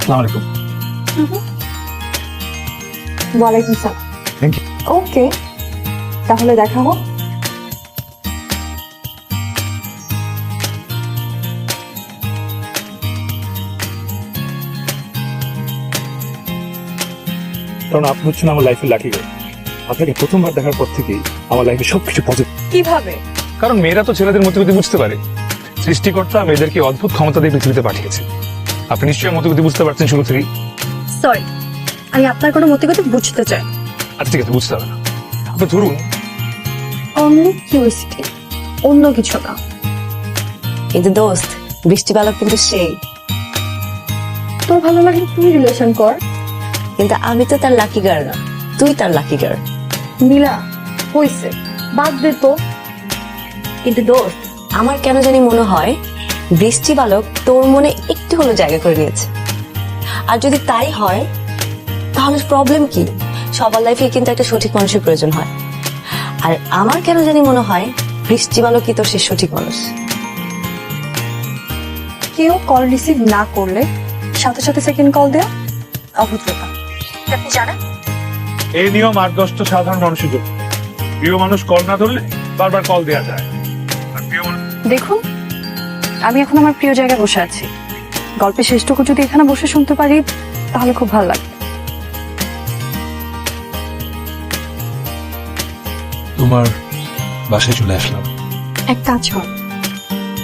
আসসালামু আলাইকুম। ওয়ালাইকুম সালাম। Thank you. ওকে, তাহলে দেখা হোক। কারণ আপনি হচ্ছেন আমার লাইফের লাকি গার্ল। আপনাকে প্রথমবার দেখার পর থেকেই আমার লাইফে সবকিছু পজিটিভ। কিভাবে? কারণ মেয়েরা তো ছেলেদের মতিগতি বুঝতে পারে। সৃষ্টিকর্তা মেয়েদেরকে অদ্ভুত ক্ষমতা দিয়ে পৃথিবীতে পাঠিয়েছে। আপনি নিশ্চয়ই মতিগতি বুঝতে পারছেন শুরু থেকেই। সরি, আমি আপনার কোনো মতিগতি বুঝতে চাই। আচ্ছা ঠিক আছে, বুঝতে হবে না। আপনি ধরুন অনলি কিউরিসিটি, অন্য কিছু না। কিন্তু দোস্ত, বৃষ্টি বালক কিন্তু সেই। তোর ভালো লাগলে তুই রিলেশন কর। কিন্তু আমি তো তার লাকি গার্ল না, তুই তার লাকি গার্ল। নীলা, হইছে, বাদ দে তো। কিন্তু দোস্ত, আমার কেন জানি মনে হয় বৃষ্টি বালক তোর মনে একটু হলো জায়গা করে নিয়েছে। আর যদি তাই হয় তাহলে প্রবলেম কি? সবার লাইফে কিন্তু একটা সঠিক মানুষের প্রয়োজন হয়। আর আমার কেন জানি মনে হয় বৃষ্টি বালক কি তোর সে সঠিক মানুষ। কেউ কল রিসিভ না করলে সাথে সাথে সেকেন্ড কল দেয়া অভদ্রতা। আপনি জানেন? এই নিয়ম 8-10টা সাধারণ মানুষের জন্য। প্রিয় মানুষ কল না ধরলে বারবার কল দেওয়া যায়। আর প্রিয় মানুষ দেখুন, আমি এখন আমার প্রিয় জায়গায় বসে আছি। গল্পের শেষটুকু যদি এখানে বসে শুনতে পারি তাহলে খুব ভালো লাগবে। তোমার বাসায় চলে আসলাম। এক কাজ কর,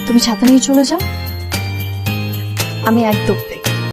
তুমি ছাতা নিয়ে চলে যাও, আমি একদম